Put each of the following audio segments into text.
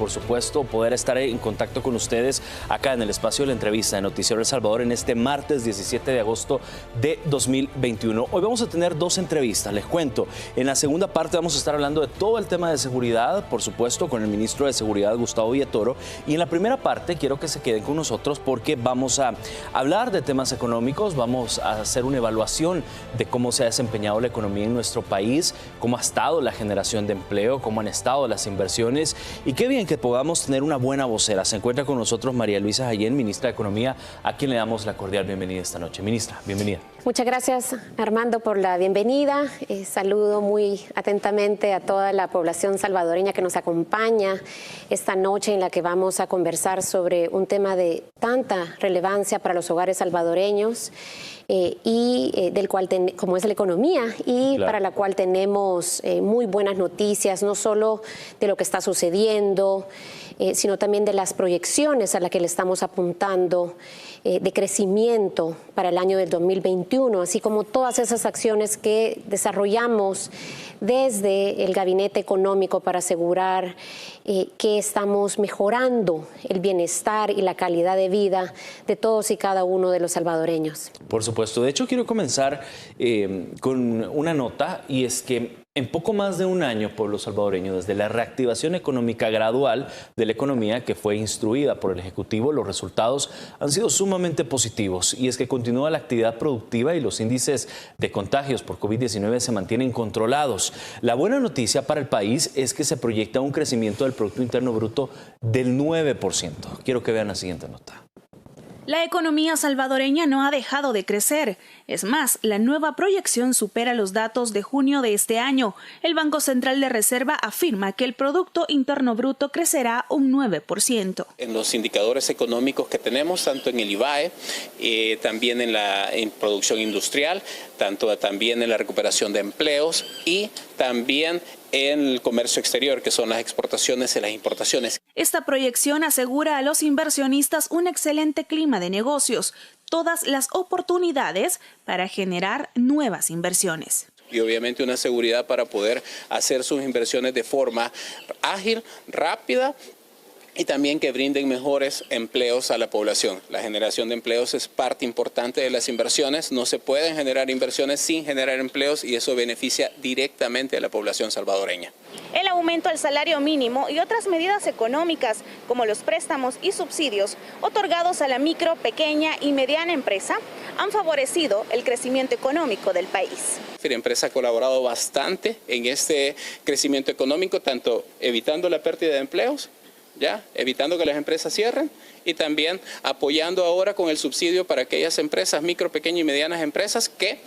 por supuesto, poder estar en contacto con ustedes acá en el espacio de la entrevista de Noticiero El Salvador en este martes 17 de agosto de 2021. Hoy vamos a tener dos entrevistas, les cuento. En la segunda parte vamos a estar hablando de todo el tema de seguridad, por supuesto, con el ministro de Seguridad, Gustavo Villatoro. Y en la primera parte quiero que se queden con nosotros porque vamos a hablar de temas económicos, vamos a hacer una evaluación de cómo se ha desempeñado la economía en nuestro país, cómo ha estado la generación de empleo, cómo han estado las inversiones y qué bien que podamos tener una buena vocera. Se encuentra con nosotros María Luisa Jayén, ministra de Economía, a quien le damos la cordial bienvenida esta noche. Ministra, bienvenida. Muchas gracias, Armando, por la bienvenida. Saludo muy atentamente a toda la población salvadoreña que nos acompaña esta noche en la que vamos a conversar sobre un tema de tanta relevancia para los hogares salvadoreños del cual como es la economía y claro, para la cual tenemos muy buenas noticias, no solo de lo que está sucediendo, sino también de las proyecciones a las que le estamos apuntando de crecimiento para el año del 2021, así como todas esas acciones que desarrollamos desde el Gabinete Económico para asegurar que estamos mejorando el bienestar y la calidad de vida de todos y cada uno de los salvadoreños. Por supuesto. De hecho, quiero comenzar con una nota, y es que en poco más de un año, pueblo salvadoreño, desde la reactivación económica gradual de la economía que fue instruida por el Ejecutivo, los resultados han sido sumamente positivos. Y es que continúa la actividad productiva y los índices de contagios por COVID-19 se mantienen controlados. La buena noticia para el país es que se proyecta un crecimiento del Producto Interno Bruto del 9%. Quiero que vean la siguiente nota. La economía salvadoreña no ha dejado de crecer. Es más, la nueva proyección supera los datos de junio de este año. El Banco Central de Reserva afirma que el Producto Interno Bruto crecerá un 9%. En los indicadores económicos que tenemos, tanto en el IVAE, también en producción industrial, también en la recuperación de empleos y también en el comercio exterior, que son las exportaciones y las importaciones. Esta proyección asegura a los inversionistas un excelente clima de negocios, todas las oportunidades para generar nuevas inversiones. Y obviamente una seguridad para poder hacer sus inversiones de forma ágil, rápida, y también que brinden mejores empleos a la población. La generación de empleos es parte importante de las inversiones. No se pueden generar inversiones sin generar empleos y eso beneficia directamente a la población salvadoreña. El aumento al salario mínimo y otras medidas económicas como los préstamos y subsidios otorgados a la micro, pequeña y mediana empresa han favorecido el crecimiento económico del país. La empresa ha colaborado bastante en este crecimiento económico, tanto evitando la pérdida de empleos, evitando que las empresas cierren y también apoyando ahora con el subsidio para aquellas empresas, micro, pequeñas y medianas empresas que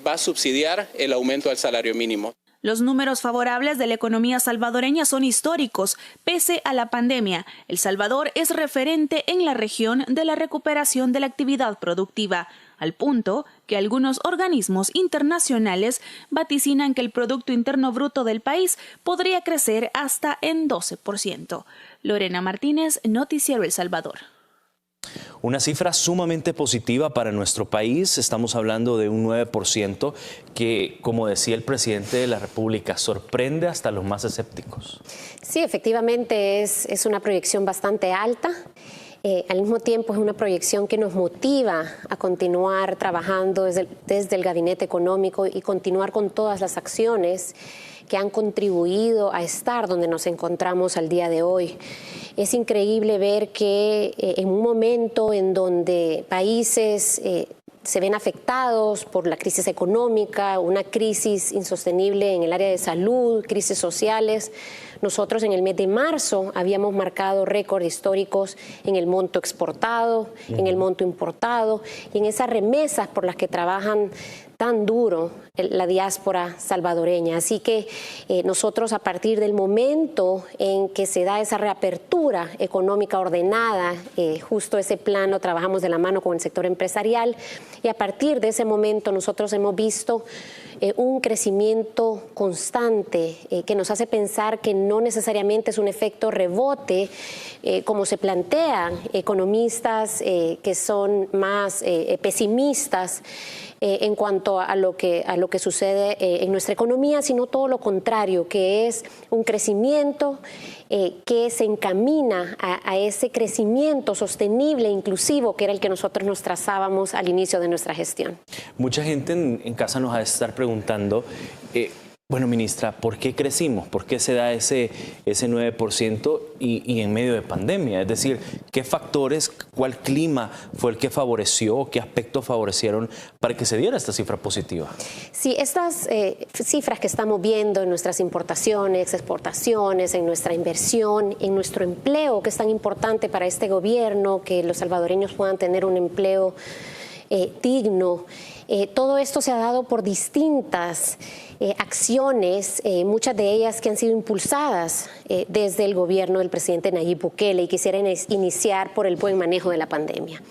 va a subsidiar el aumento del salario mínimo. Los números favorables de la economía salvadoreña son históricos. Pese a la pandemia, El Salvador es referente en la región de la recuperación de la actividad productiva, al punto que algunos organismos internacionales vaticinan que el Producto Interno Bruto del país podría crecer hasta en 12%. Lorena Martínez, Noticiero El Salvador. Una cifra sumamente positiva para nuestro país. Estamos hablando de un 9% que, como decía el presidente de la República, sorprende hasta los más escépticos. Sí, efectivamente es una proyección bastante alta. Al mismo tiempo es una proyección que nos motiva a continuar trabajando desde el Gabinete Económico y continuar con todas las acciones que han contribuido a estar donde nos encontramos al día de hoy. Es increíble ver que en un momento en donde países se ven afectados por la crisis económica, una crisis insostenible en el área de salud, crisis sociales, nosotros en el mes de marzo habíamos marcado récords históricos en el monto exportado, en el monto importado y en esas remesas por las que trabajan tan duro la diáspora salvadoreña. Así que nosotros a partir del momento en que se da esa reapertura económica ordenada, justo ese plano trabajamos de la mano con el sector empresarial y a partir de ese momento nosotros hemos visto un crecimiento constante que nos hace pensar que no necesariamente es un efecto rebote, como se plantean economistas que son más pesimistas en cuanto a lo que sucede en nuestra economía, sino todo lo contrario, que es un crecimiento que se encamina a ese crecimiento sostenible, inclusivo, que era el que nosotros nos trazábamos al inicio de nuestra gestión. Mucha gente en casa nos va a estar preguntando, bueno, ministra, ¿por qué crecimos? ¿Por qué se da ese 9% y en medio de pandemia? Es decir, ¿qué factores, cuál clima fue el que favoreció, qué aspectos favorecieron para que se diera esta cifra positiva? Sí, estas cifras que estamos viendo en nuestras importaciones, exportaciones, en nuestra inversión, en nuestro empleo, que es tan importante para este gobierno, que los salvadoreños puedan tener un empleo digno. Todo esto se ha dado por distintas acciones, muchas de ellas que han sido impulsadas desde el gobierno del presidente Nayib Bukele, y quisiera iniciar por el buen manejo de la pandemia.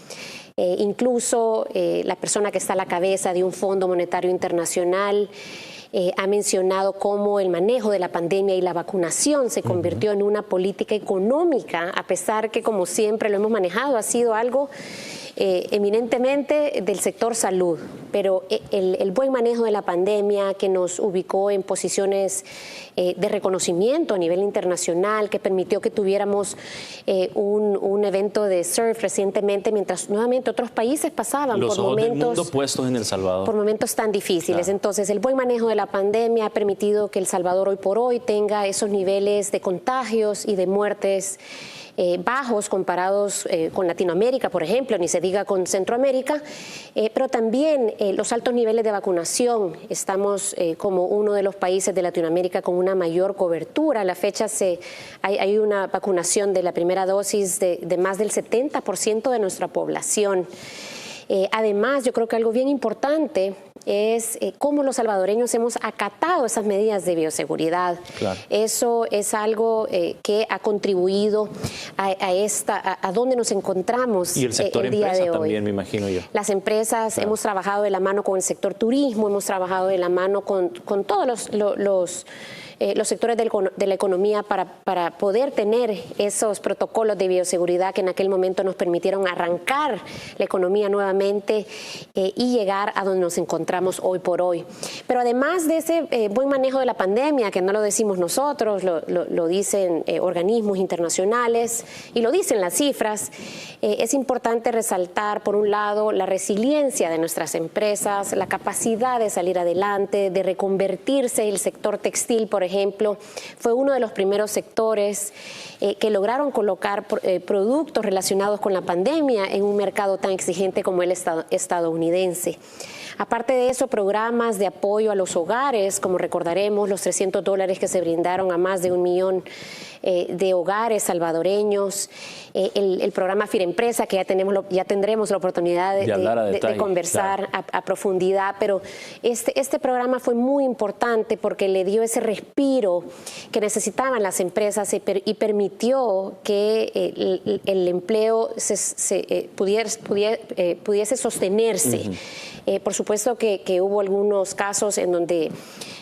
Incluso la persona que está a la cabeza de un Fondo Monetario Internacional ha mencionado cómo el manejo de la pandemia y la vacunación se convirtió en una política económica, a pesar que, como siempre lo hemos manejado, ha sido algo eminentemente del sector salud, pero el buen manejo de la pandemia, que nos ubicó en posiciones de reconocimiento a nivel internacional, que permitió que tuviéramos un evento de surf recientemente, mientras nuevamente otros países pasaban por momentos puestos en El Salvador, por momentos tan difíciles. Claro. Entonces, el buen manejo de la pandemia ha permitido que El Salvador hoy por hoy tenga esos niveles de contagios y de muertes bajos comparados con Latinoamérica, por ejemplo, ni se diga con Centroamérica, pero también los altos niveles de vacunación. Estamos como uno de los países de Latinoamérica con una mayor cobertura. A la fecha hay una vacunación de la primera dosis de más del 70% de nuestra población. Además, yo creo que algo bien importante es cómo los salvadoreños hemos acatado esas medidas de bioseguridad. Claro. Eso es algo que ha contribuido a donde nos encontramos y el sector el día empresa de hoy. También, me imagino yo. Las empresas, claro, hemos trabajado de la mano con el sector turismo, hemos trabajado de la mano con todos los sectores de la economía para poder tener esos protocolos de bioseguridad que en aquel momento nos permitieron arrancar la economía nuevamente y llegar a donde nos encontramos hoy por hoy. Pero además de ese buen manejo de la pandemia, que no lo decimos nosotros, lo dicen organismos internacionales y lo dicen las cifras, es importante resaltar, por un lado, la resiliencia de nuestras empresas, la capacidad de salir adelante, de reconvertirse. El sector textil, por ejemplo, fue uno de los primeros sectores que lograron colocar productos relacionados con la pandemia en un mercado tan exigente como el estadounidense. Aparte de eso, programas de apoyo a los hogares, como recordaremos, los $300 que se brindaron a más de 1 millón de hogares salvadoreños, el programa Firempresa, que ya tendremos la oportunidad de conversar, claro, a profundidad, pero este programa fue muy importante porque le dio ese respiro que necesitaban las empresas y permitió que el empleo pudiese sostenerse. Por supuesto que hubo algunos casos en donde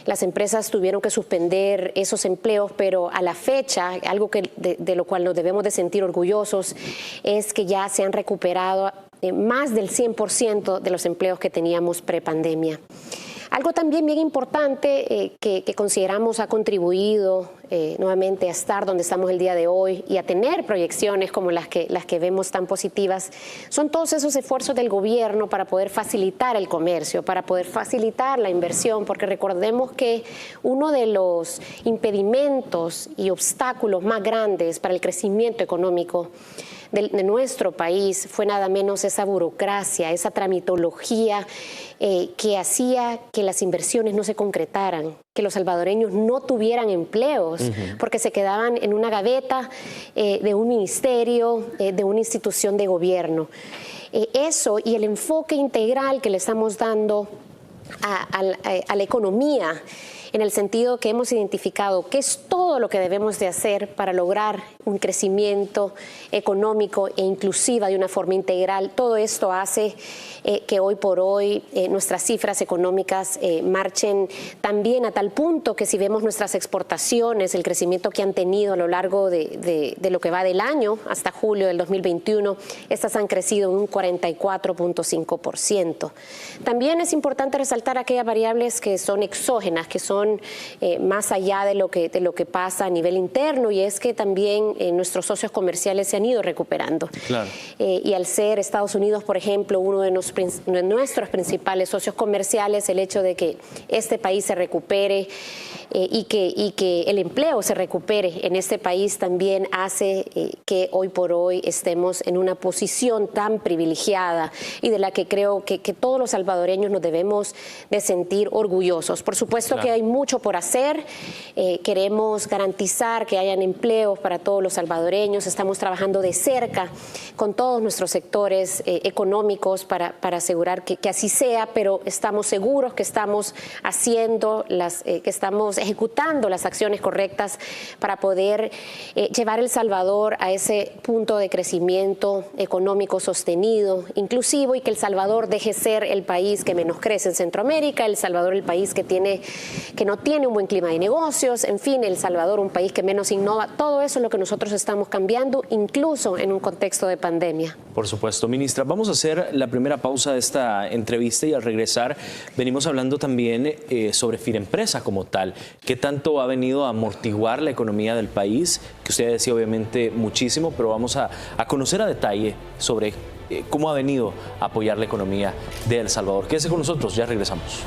las empresas tuvieron que suspender esos empleos, pero a la fecha, algo de lo cual nos debemos de sentir orgullosos, es que ya se han recuperado más del 100% de los empleos que teníamos prepandemia. Algo también bien importante que consideramos ha contribuido nuevamente a estar donde estamos el día de hoy y a tener proyecciones como las que vemos tan positivas, son todos esos esfuerzos del gobierno para poder facilitar el comercio, para poder facilitar la inversión, porque recordemos que uno de los impedimentos y obstáculos más grandes para el crecimiento económico de nuestro país fue nada menos esa burocracia, esa tramitología que hacía que las inversiones no se concretaran, que los salvadoreños no tuvieran empleos, porque se quedaban en una gaveta de un ministerio, de una institución de gobierno. Eso y el enfoque integral que le estamos dando a la economía en el sentido que hemos identificado qué es todo lo que debemos de hacer para lograr un crecimiento económico e inclusiva de una forma integral. Todo esto hace que hoy por hoy nuestras cifras económicas marchen también a tal punto que si vemos nuestras exportaciones, el crecimiento que han tenido a lo largo de lo que va del año hasta julio del 2021, estas han crecido en un 44.5%. También es importante resaltar aquellas variables que son exógenas, que son más allá de lo que pasa a nivel interno, y es que también nuestros socios comerciales se han ido recuperando. Claro. Y al ser Estados Unidos, por ejemplo, uno de nuestros principales socios comerciales, el hecho de que este país se recupere y que el empleo se recupere en este país también hace que hoy por hoy estemos en una posición tan privilegiada y de la que creo que todos los salvadoreños nos debemos de sentir orgullosos. Por supuesto que hay mucho por hacer, queremos garantizar que hayan empleos para todos los salvadoreños, estamos trabajando de cerca con todos nuestros sectores económicos para asegurar que así sea, pero estamos seguros que estamos ejecutando las acciones correctas para poder llevar El Salvador a ese punto de crecimiento económico sostenido, inclusivo, y que El Salvador deje ser el país que menos crece en Centroamérica, El Salvador el país que no tiene un buen clima de negocios, en fin, El Salvador un país que menos innova. Todo eso es lo que nosotros estamos cambiando, incluso en un contexto de pandemia. Por supuesto, ministra. Vamos a hacer la primera pausa de esta entrevista y al regresar venimos hablando también sobre Firempresa como tal. ¿Qué tanto ha venido a amortiguar la economía del país? Que usted decía obviamente muchísimo, pero vamos a conocer a detalle sobre cómo ha venido a apoyar la economía de El Salvador. Quédese con nosotros, ya regresamos.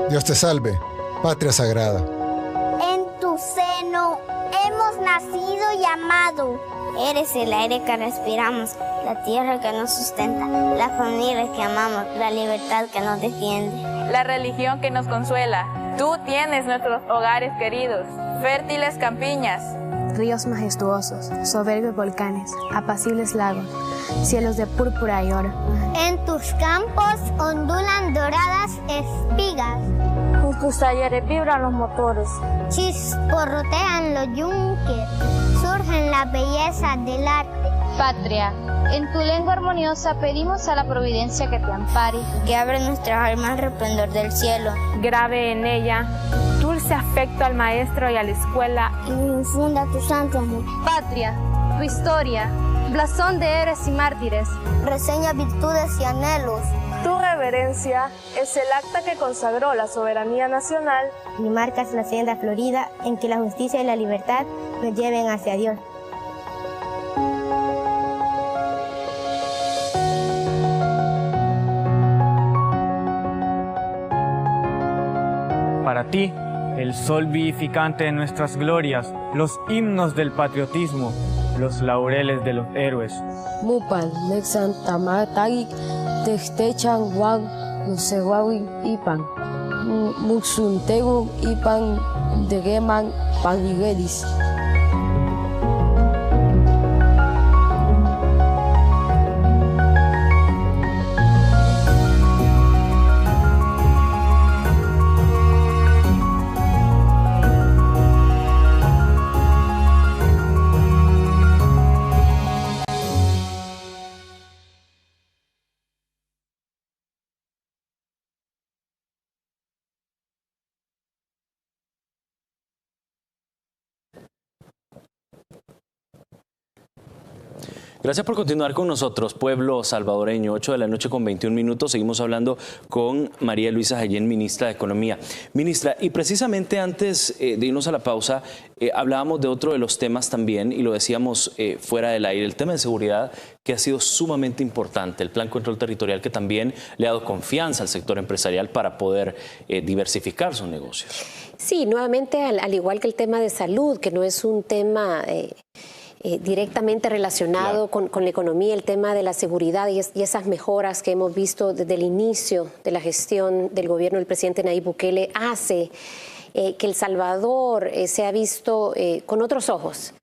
Dios te salve, patria sagrada. En tu seno hemos nacido y amado. Eres el aire que respiramos, la tierra que nos sustenta, la familia que amamos, la libertad que nos defiende, la religión que nos consuela. Tú tienes nuestros hogares queridos, fértiles campiñas, ríos majestuosos, soberbios volcanes, apacibles lagos, cielos de púrpura y oro. En tus campos ondulan doradas espigas. En tus talleres vibran los motores. Chisporrotean los yunques. Surgen las bellezas del arte. Patria, en tu lengua armoniosa pedimos a la providencia que te ampare. Que abre nuestras almas al resplandor del cielo. Grabe en ella dulce afecto al maestro y a la escuela. Y infunda tu santo amor. Patria, tu historia, blasón de héroes y mártires. Reseña virtudes y anhelos. Tu reverencia es el acta que consagró la soberanía nacional. Y marcas la senda florida en que la justicia y la libertad nos lleven hacia Dios. Para ti, el sol vivificante de nuestras glorias, los himnos del patriotismo, los laureles de los héroes. Mupan, Nexan, Tamatagik, Textechan, Juan, Nusehuawi, Ipan, Muxuntegu, Ipan, Degeman, Paniguelis. Gracias por continuar con nosotros, pueblo salvadoreño. 8 de la noche con 21 minutos. Seguimos hablando con María Luisa Jayén, ministra de Economía. Ministra, y precisamente antes de irnos a la pausa, hablábamos de otro de los temas también, y lo decíamos fuera del aire, el tema de seguridad, que ha sido sumamente importante. El Plan Control Territorial, que también le ha dado confianza al sector empresarial para poder diversificar sus negocios. Sí, nuevamente, al igual que el tema de salud, que no es un tema directamente relacionado con la economía, el tema de la seguridad y esas mejoras que hemos visto desde el inicio de la gestión del gobierno del presidente Nayib Bukele hace que El Salvador se ha visto con otros ojos,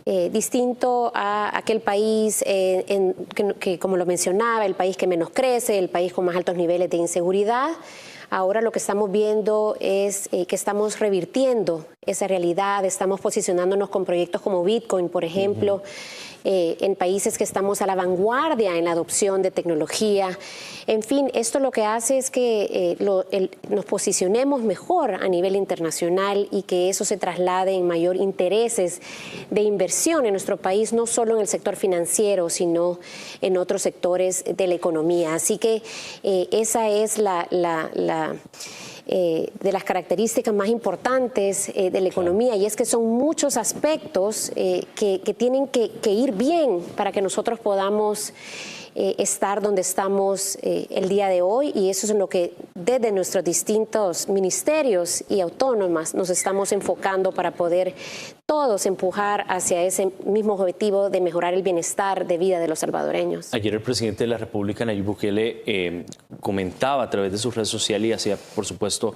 distinto a aquel país que, como lo mencionaba, el país que menos crece, el país con más altos niveles de inseguridad. Ahora lo que estamos viendo es que estamos revirtiendo esa realidad, estamos posicionándonos con proyectos como Bitcoin, por ejemplo, en países que estamos a la vanguardia en la adopción de tecnología. En fin, esto lo que hace es que nos posicionemos mejor a nivel internacional y que eso se traslade en mayor intereses de inversión en nuestro país, no solo en el sector financiero, sino en otros sectores de la economía. Así que esa es de las características más importantes de la economía, y es que son muchos aspectos que tienen que ir bien para que nosotros podamos estar donde estamos el día de hoy, y eso es en lo que desde nuestros distintos ministerios y autónomas nos estamos enfocando para poder todos empujar hacia ese mismo objetivo de mejorar el bienestar de vida de los salvadoreños. Ayer el presidente de la República, Nayib Bukele, comentaba a través de sus redes sociales y hacía, por supuesto,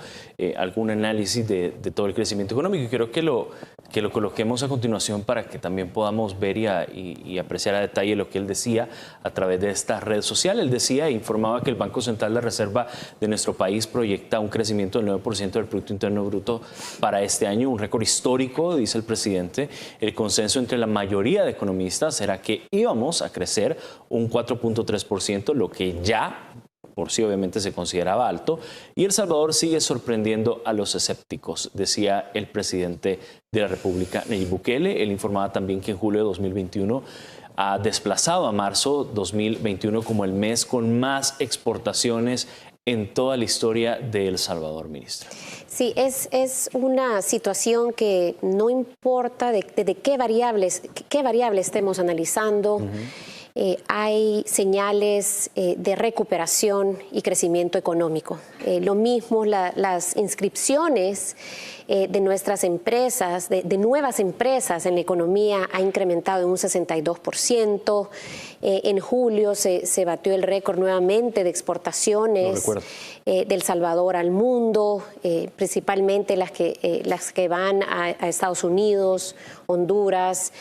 algún análisis de todo el crecimiento económico. Y creo que lo coloquemos a continuación para que también podamos ver y apreciar a detalle lo que él decía a través de esta red social. Él decía e informaba que el Banco Central de Reserva de nuestro país proyecta un crecimiento del 9% del Producto Interno Bruto para este año, un récord histórico, dice el presidente. El consenso entre la mayoría de economistas era que íbamos a crecer un 4.3%, lo que ya por sí obviamente se consideraba alto, y El Salvador sigue sorprendiendo a los escépticos, decía el presidente de la República, Nayib Bukele. Él informaba también que en julio de 2021 ha desplazado a marzo 2021 como el mes con más exportaciones en toda la historia de El Salvador, ministra. Sí, es una situación que no importa de qué variables estemos analizando. Hay señales de recuperación y crecimiento económico. Lo mismo las inscripciones de nuestras empresas, de nuevas empresas en la economía, ha incrementado en un 62%. En julio se batió el récord nuevamente de exportaciones de El Salvador al mundo, principalmente las que van a Estados Unidos, Honduras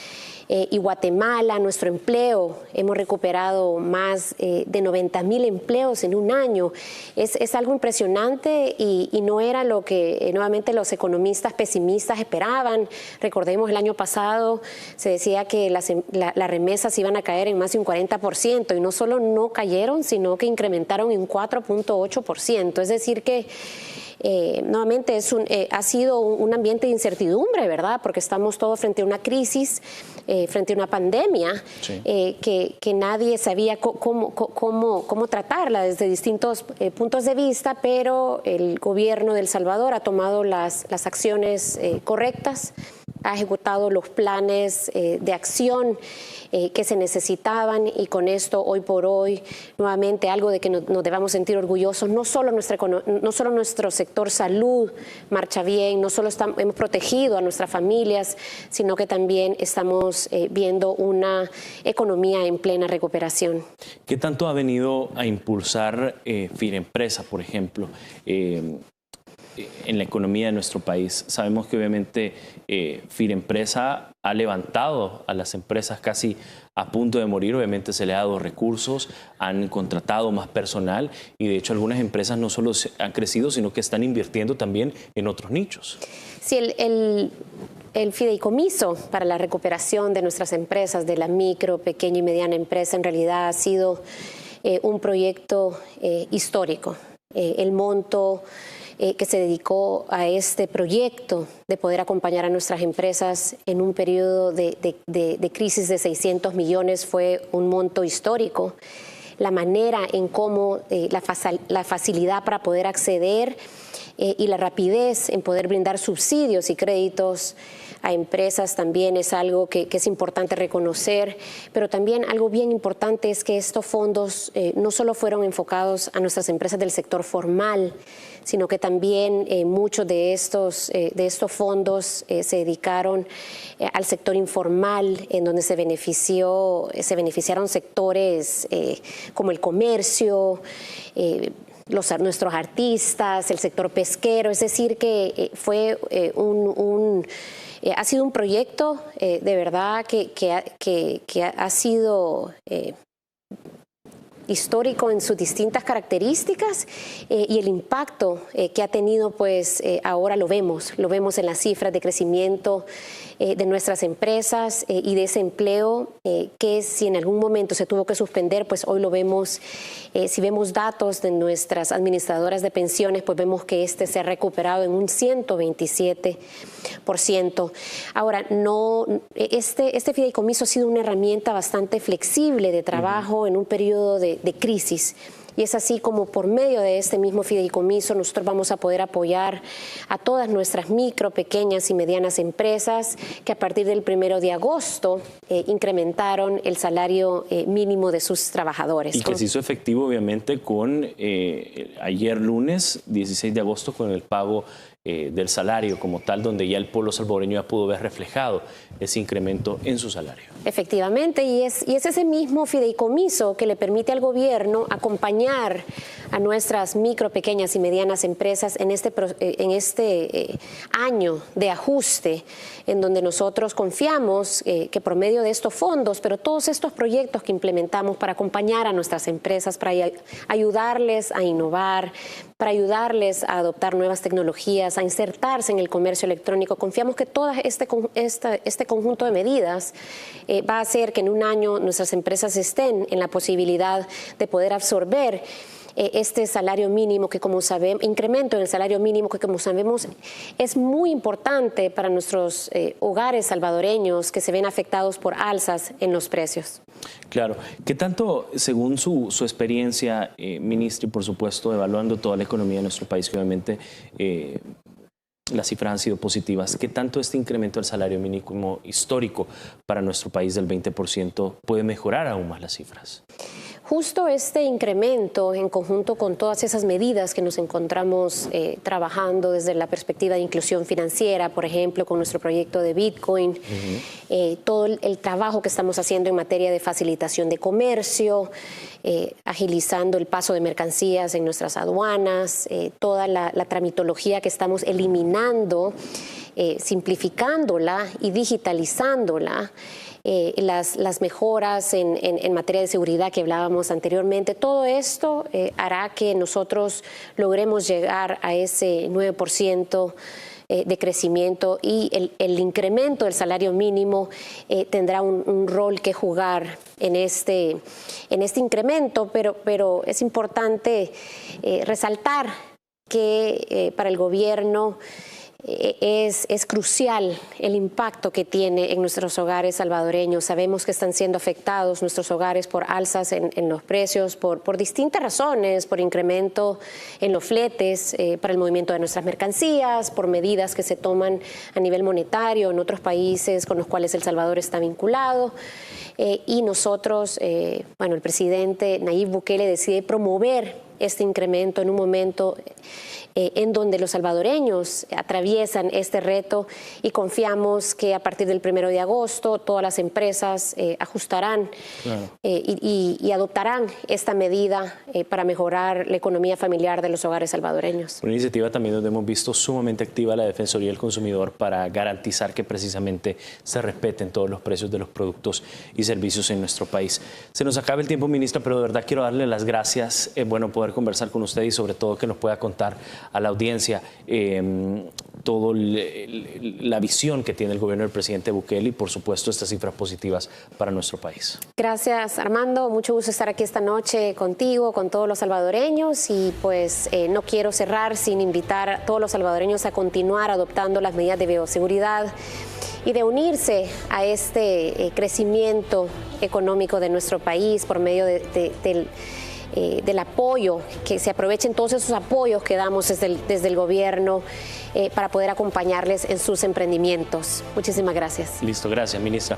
y Guatemala. Nuestro empleo, hemos recuperado más de 90,000 empleos en un año. Es algo impresionante y no era lo que nuevamente los economistas pesimistas esperaban. Recordemos, el año pasado se decía que las remesas iban a caer en más de un 40%, y no solo no cayeron, sino que incrementaron en 4.8%. Es decir que nuevamente ha sido un ambiente de incertidumbre, ¿verdad? Porque estamos todos frente a una crisis, frente a una pandemia, sí, que nadie sabía cómo tratarla desde distintos puntos de vista, pero el gobierno de El Salvador ha tomado las acciones correctas, ha ejecutado los planes de acción que se necesitaban, y con esto, hoy por hoy, nuevamente algo de que nos debamos sentir orgullosos. No solo nuestro sector salud marcha bien, no solo hemos protegido a nuestras familias, sino que también estamos viendo una economía en plena recuperación. ¿Qué tanto ha venido a impulsar Firempresa, por ejemplo, en la economía de nuestro país? Sabemos que obviamente Firempresa ha levantado a las empresas casi a punto de morir. Obviamente se le ha dado recursos, han contratado más personal, y de hecho algunas empresas no solo han crecido, sino que están invirtiendo también en otros nichos. Sí, el fideicomiso para la recuperación de nuestras empresas, de la micro, pequeña y mediana empresa, en realidad ha sido un proyecto histórico. El monto que se dedicó a este proyecto de poder acompañar a nuestras empresas en un periodo de crisis de 600 millones fue un monto histórico. La manera en cómo la facilidad para poder acceder y la rapidez en poder brindar subsidios y créditos a empresas también es algo que es importante reconocer, pero también algo bien importante es que estos fondos no solo fueron enfocados a nuestras empresas del sector formal, sino que también muchos de estos fondos se dedicaron al sector informal, en donde se beneficiaron sectores como el comercio, nuestros artistas, el sector pesquero, es decir que fue ha sido un proyecto de verdad que ha sido histórico en sus distintas características y el impacto que ha tenido, pues ahora lo vemos en las cifras de crecimiento de nuestras empresas y de ese empleo que si en algún momento se tuvo que suspender, pues hoy lo vemos. Si vemos datos de nuestras administradoras de pensiones, pues vemos que se ha recuperado en un 127%. Ahora, este fideicomiso ha sido una herramienta bastante flexible de trabajo en un periodo de crisis. Y es así como por medio de este mismo fideicomiso nosotros vamos a poder apoyar a todas nuestras micro, pequeñas y medianas empresas que a partir del 1 de agosto incrementaron el salario mínimo de sus trabajadores. Y que se hizo efectivo obviamente con ayer lunes 16 de agosto con el pago del salario como tal, donde ya el pueblo salvadoreño ya pudo ver reflejado ese incremento en su salario. Efectivamente, y es ese mismo fideicomiso que le permite al gobierno acompañar a nuestras micro, pequeñas y medianas empresas en este año de ajuste, en donde nosotros confiamos que por medio de estos fondos, pero todos estos proyectos que implementamos para acompañar a nuestras empresas, para ayudarles a innovar, para ayudarles a adoptar nuevas tecnologías, a insertarse en el comercio electrónico. Confiamos que todo este conjunto de medidas va a hacer que en un año nuestras empresas estén en la posibilidad de poder absorber este salario mínimo que, como sabemos, incremento en el salario mínimo que, como sabemos, es muy importante para nuestros hogares salvadoreños que se ven afectados por alzas en los precios. Claro. ¿Qué tanto, según su experiencia, ministra, y por supuesto evaluando toda la economía de nuestro país, que obviamente las cifras han sido positivas, qué tanto este incremento del salario mínimo histórico para nuestro país del 20% puede mejorar aún más las cifras? Justo este incremento, en conjunto con todas esas medidas que nos encontramos trabajando desde la perspectiva de inclusión financiera, por ejemplo, con nuestro proyecto de Bitcoin, todo el trabajo que estamos haciendo en materia de facilitación de comercio, agilizando el paso de mercancías en nuestras aduanas, toda la tramitología que estamos eliminando, simplificándola y digitalizándola. Las mejoras en materia de seguridad que hablábamos anteriormente, todo esto hará que nosotros logremos llegar a ese 9% de crecimiento y el incremento del salario mínimo tendrá un rol que jugar en este incremento, pero es importante resaltar que para el gobierno es crucial el impacto que tiene en nuestros hogares salvadoreños. Sabemos que están siendo afectados nuestros hogares por alzas en los precios, por distintas razones, por incremento en los fletes para el movimiento de nuestras mercancías, por medidas que se toman a nivel monetario en otros países con los cuales El Salvador está vinculado. Y nosotros, el presidente Nayib Bukele decide promover este incremento en un momento en donde los salvadoreños atraviesan este reto y confiamos que a partir del 1 de agosto todas las empresas ajustarán y adoptarán esta medida para mejorar la economía familiar de los hogares salvadoreños. Una iniciativa también donde hemos visto sumamente activa la Defensoría del Consumidor para garantizar que precisamente se respeten todos los precios de los productos y servicios en nuestro país. Se nos acaba el tiempo, ministra, pero de verdad quiero darle las gracias. Es bueno poder conversar con usted y sobre todo que nos pueda contar a la audiencia toda la visión que tiene el gobierno del presidente Bukele y por supuesto estas cifras positivas para nuestro país. Gracias, Armando, mucho gusto estar aquí esta noche contigo, con todos los salvadoreños y pues no quiero cerrar sin invitar a todos los salvadoreños a continuar adoptando las medidas de bioseguridad y de unirse a este crecimiento económico de nuestro país por medio del apoyo, que se aprovechen todos esos apoyos que damos desde el gobierno para poder acompañarles en sus emprendimientos. Muchísimas gracias. Listo, gracias, ministra.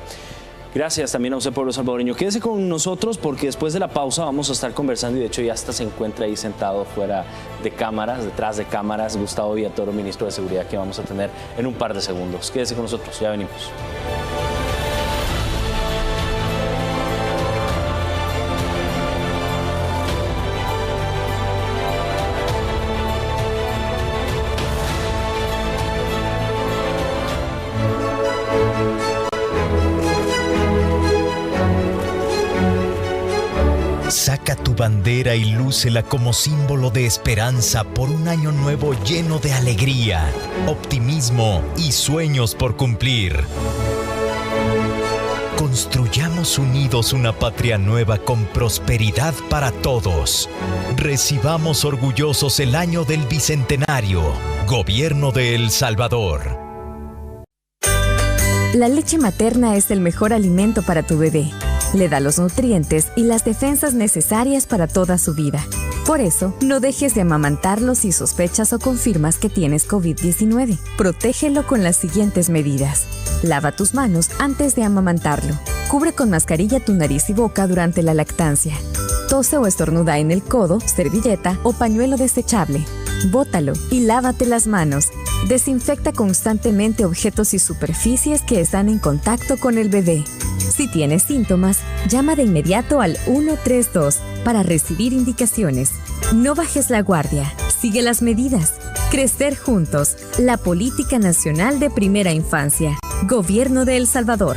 Gracias también a usted, pueblo salvadoreño. Quédese con nosotros porque después de la pausa vamos a estar conversando y de hecho ya hasta se encuentra ahí sentado fuera de cámaras, detrás de cámaras, Gustavo Villatoro, ministro de Seguridad, que vamos a tener en un par de segundos. Quédese con nosotros, ya venimos. Saca tu bandera y lúcela como símbolo de esperanza por un año nuevo lleno de alegría, optimismo y sueños por cumplir. Construyamos unidos una patria nueva con prosperidad para todos. Recibamos orgullosos el año del Bicentenario. Gobierno de El Salvador. La leche materna es el mejor alimento para tu bebé. Le da los nutrientes y las defensas necesarias para toda su vida. Por eso, no dejes de amamantarlo si sospechas o confirmas que tienes COVID-19. Protégelo con las siguientes medidas. Lava tus manos antes de amamantarlo. Cubre con mascarilla tu nariz y boca durante la lactancia. Tose o estornuda en el codo, servilleta o pañuelo desechable. Bótalo y lávate las manos. Desinfecta constantemente objetos y superficies que están en contacto con el bebé. Si tienes síntomas, llama de inmediato al 132 para recibir indicaciones. No bajes la guardia. Sigue las medidas. Crecer juntos. La Política Nacional de Primera Infancia. Gobierno de El Salvador.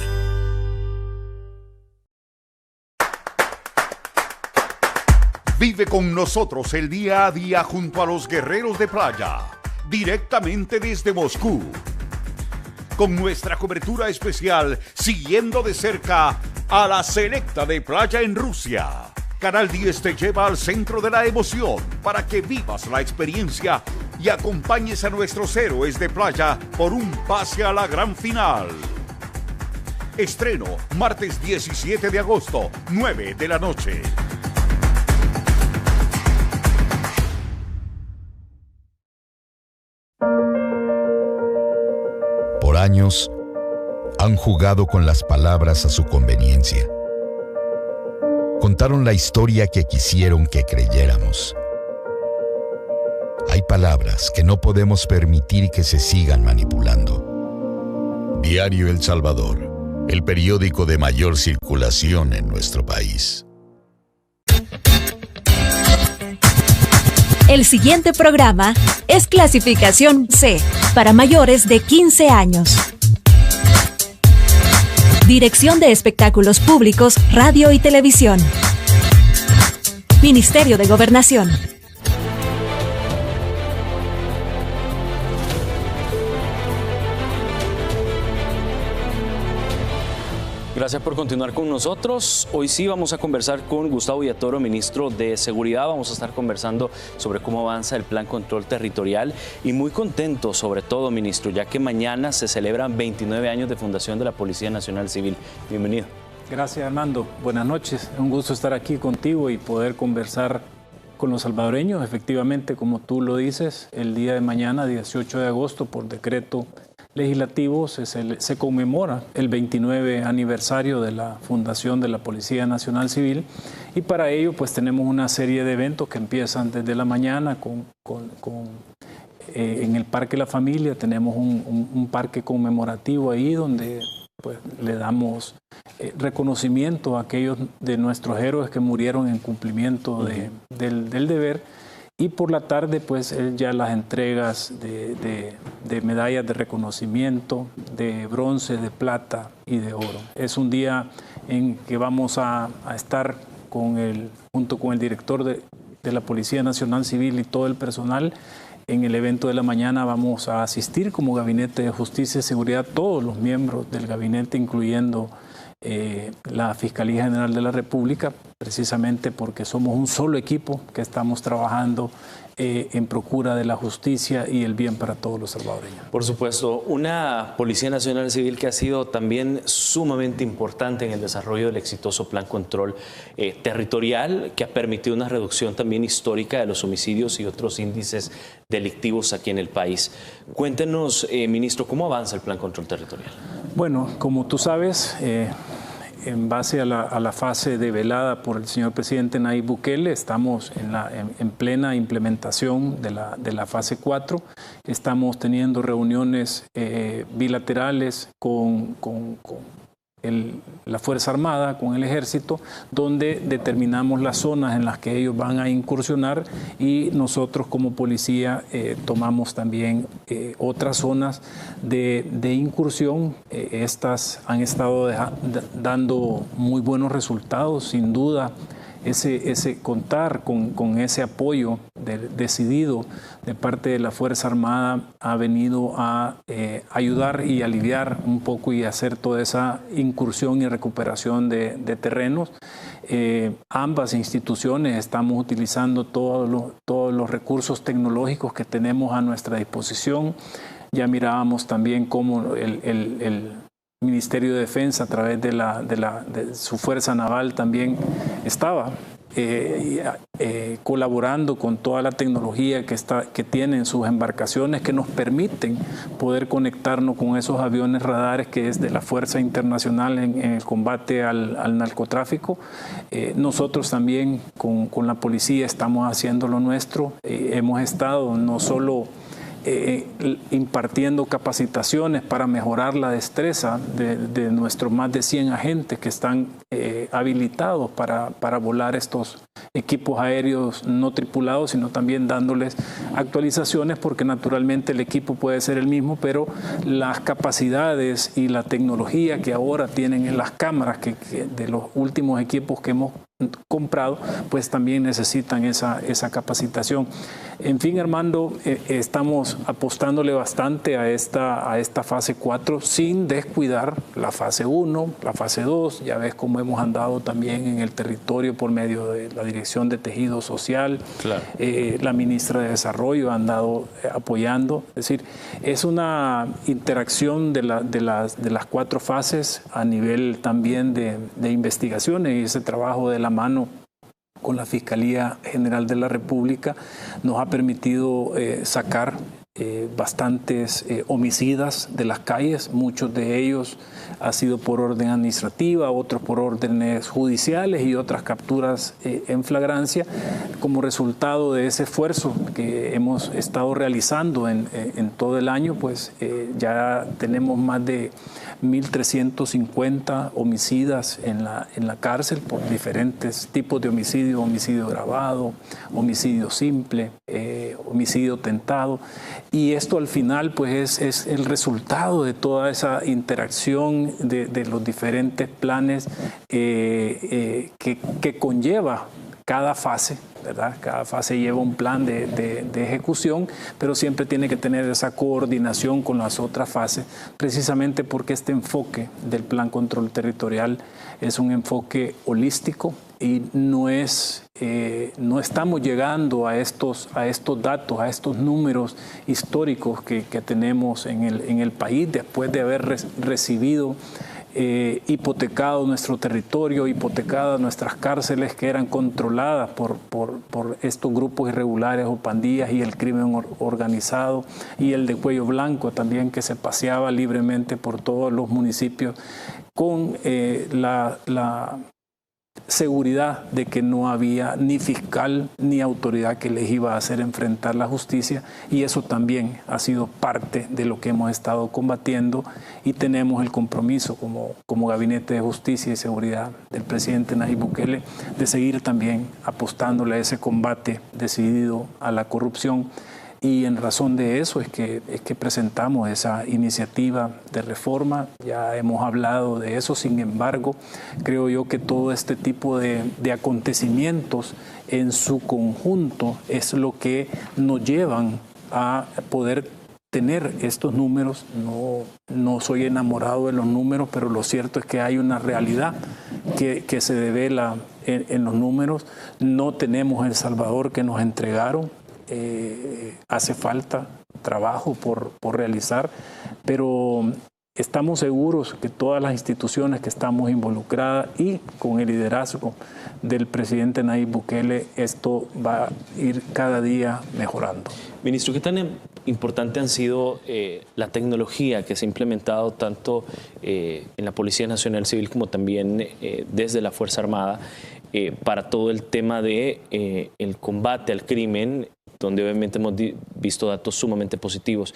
Vive con nosotros el día a día junto a los guerreros de playa, directamente desde Moscú. Con nuestra cobertura especial, siguiendo de cerca a la selecta de playa en Rusia. Canal 10 te lleva al centro de la emoción para que vivas la experiencia y acompañes a nuestros héroes de playa por un pase a la gran final. Estreno martes 17 de agosto, 9 de la noche. Por años, han jugado con las palabras a su conveniencia. Contaron la historia que quisieron que creyéramos. Hay palabras que no podemos permitir que se sigan manipulando. Diario El Salvador, el periódico de mayor circulación en nuestro país. El siguiente programa es clasificación C, para mayores de 15 años. Dirección de Espectáculos Públicos, Radio y Televisión. Ministerio de Gobernación. Gracias por continuar con nosotros. Hoy sí vamos a conversar con Gustavo Villatoro, ministro de Seguridad. Vamos a estar conversando sobre cómo avanza el Plan Control Territorial y muy contento, sobre todo, ministro, ya que mañana se celebran 29 años de fundación de la Policía Nacional Civil. Bienvenido. Gracias, Armando. Buenas noches. Un gusto estar aquí contigo y poder conversar con los salvadoreños. Efectivamente, como tú lo dices, el día de mañana, 18 de agosto, por decreto legislativo, se conmemora el 29 aniversario de la fundación de la Policía Nacional Civil, y para ello pues tenemos una serie de eventos que empiezan desde la mañana en el Parque La Familia. Tenemos un parque conmemorativo ahí donde pues le damos reconocimiento a aquellos de nuestros héroes que murieron en cumplimiento del deber. Y por la tarde, pues ya las entregas de medallas de reconocimiento, de bronce, de plata y de oro. Es un día en que vamos a estar junto con el director de la Policía Nacional Civil y todo el personal. En el evento de la mañana vamos a asistir como Gabinete de Justicia y Seguridad, todos los miembros del gabinete, incluyendo la Fiscalía General de la República, precisamente porque somos un solo equipo que estamos trabajando en procura de la justicia y el bien para todos los salvadoreños. Por supuesto, una Policía Nacional Civil que ha sido también sumamente importante en el desarrollo del exitoso Plan Control Territorial, que ha permitido una reducción también histórica de los homicidios y otros índices delictivos aquí en el país. Cuéntenos, ministro, ¿cómo avanza el Plan Control Territorial? Bueno, como tú sabes, en base a la fase develada por el señor presidente Nayib Bukele, estamos en plena implementación de la fase 4. Estamos teniendo reuniones bilaterales con la Fuerza Armada, con el Ejército, donde determinamos las zonas en las que ellos van a incursionar, y nosotros como policía tomamos también otras zonas de incursión. Estas han estado dando muy buenos resultados, sin duda. Ese contar con ese apoyo decidido de parte de la Fuerza Armada ha venido a ayudar y aliviar un poco y hacer toda esa incursión y recuperación de terrenos. Ambas instituciones estamos utilizando todos los recursos tecnológicos que tenemos a nuestra disposición. Ya mirábamos también cómo el Ministerio de Defensa, a través de su Fuerza Naval, también estaba colaborando con toda la tecnología que tienen sus embarcaciones, que nos permiten poder conectarnos con esos aviones radares que es de la Fuerza Internacional en el combate al narcotráfico. Nosotros también con la policía estamos haciendo lo nuestro. Hemos estado no solo impartiendo capacitaciones para mejorar la destreza de nuestros más de 100 agentes que están habilitados para volar estos equipos aéreos no tripulados, sino también dándoles actualizaciones, porque naturalmente el equipo puede ser el mismo, pero las capacidades y la tecnología que ahora tienen en las cámaras de los últimos equipos que hemos comprado, pues también necesitan esa capacitación. En fin, Armando, estamos apostándole bastante a esta fase 4 sin descuidar la fase 1, la fase 2. Ya ves cómo hemos andado también en el territorio por medio de la Dirección de Tejido Social. Claro. La ministra de Desarrollo ha andado apoyando. Es decir, es una interacción de las 4 fases a nivel también de investigaciones, y ese trabajo de la mano con la Fiscalía General de la República nos ha permitido sacar bastantes homicidas de las calles. Muchos de ellos ha sido por orden administrativa, otros por órdenes judiciales y otras capturas en flagrancia, como resultado de ese esfuerzo que hemos estado realizando en todo el año. Pues ya tenemos más de 1.350 homicidas en la cárcel por diferentes tipos de homicidio: homicidio agravado, homicidio simple, homicidio tentado. Y esto al final pues es el resultado de toda esa interacción de los diferentes planes que conlleva cada fase, ¿verdad? Cada fase lleva un plan de ejecución, pero siempre tiene que tener esa coordinación con las otras fases, precisamente porque este enfoque del Plan Control Territorial es un enfoque holístico y no estamos llegando a estos datos, a estos números históricos que tenemos en el país después de haber recibido hipotecado nuestro territorio, hipotecadas nuestras cárceles que eran controladas por estos grupos irregulares o pandillas, y el crimen organizado, y el de cuello blanco también, que se paseaba libremente por todos los municipios con la seguridad de que no había ni fiscal ni autoridad que les iba a hacer enfrentar la justicia, y eso también ha sido parte de lo que hemos estado combatiendo, y tenemos el compromiso como Gabinete de Justicia y Seguridad del presidente Nayib Bukele de seguir también apostándole a ese combate decidido a la corrupción. Y en razón de eso es que presentamos esa iniciativa de reforma. Ya hemos hablado de eso. Sin embargo, creo yo que todo este tipo de acontecimientos en su conjunto es lo que nos llevan a poder tener estos números. No soy enamorado de los números, pero lo cierto es que hay una realidad que se devela en los números. No tenemos El Salvador que nos entregaron. Hace falta trabajo por realizar, pero estamos seguros que todas las instituciones que estamos involucradas y con el liderazgo del presidente Nayib Bukele, esto va a ir cada día mejorando. Ministro, ¿qué tan importante han sido la tecnología que se ha implementado tanto en la Policía Nacional Civil como también desde la Fuerza Armada para todo el tema de el combate al crimen, donde obviamente hemos visto datos sumamente positivos.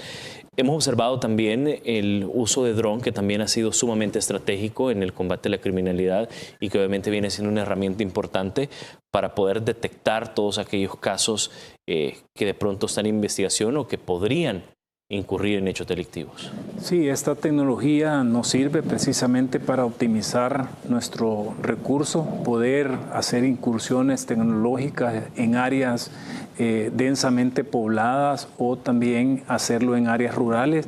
Hemos observado también el uso de dron, que también ha sido sumamente estratégico en el combate a la criminalidad y que obviamente viene siendo una herramienta importante para poder detectar todos aquellos casos que de pronto están en investigación o que podrían incurrir en hechos delictivos. Sí, esta tecnología nos sirve precisamente para optimizar nuestro recurso, poder hacer incursiones tecnológicas en áreas densamente pobladas o también hacerlo en áreas rurales,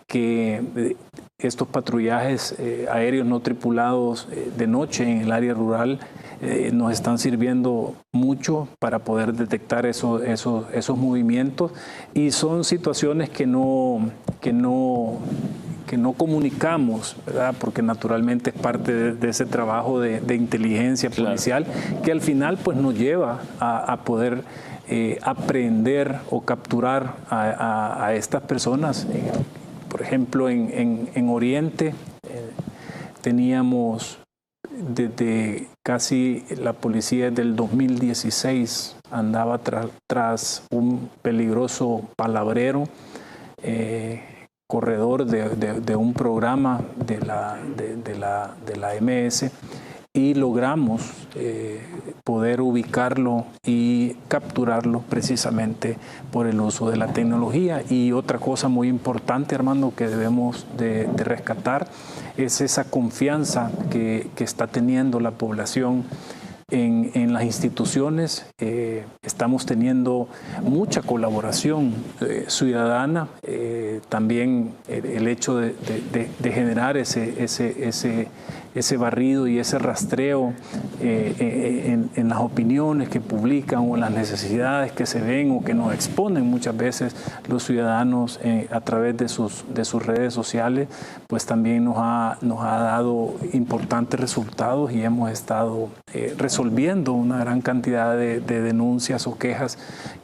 que estos patrullajes aéreos no tripulados de noche en el área rural nos están sirviendo mucho para poder detectar esos movimientos, y son situaciones que no comunicamos, ¿verdad? Porque naturalmente es parte de ese trabajo de inteligencia policial, claro, que al final pues nos lleva a poder aprender o capturar a estas personas. Por ejemplo, en Oriente teníamos desde casi la policía del 2016 andaba tras un peligroso palabrero, corredor de un programa de la MS, y logramos poder ubicarlo y capturarlo precisamente por el uso de la tecnología. Y otra cosa muy importante, Armando, que debemos de rescatar es esa confianza que está teniendo la población en las instituciones. Estamos teniendo mucha colaboración ciudadana, también el hecho de generar ese barrido y ese rastreo en las opiniones que publican o en las necesidades que se ven o que nos exponen muchas veces los ciudadanos a través de sus redes sociales, pues también nos ha dado importantes resultados, y hemos estado resolviendo una gran cantidad de denuncias o quejas,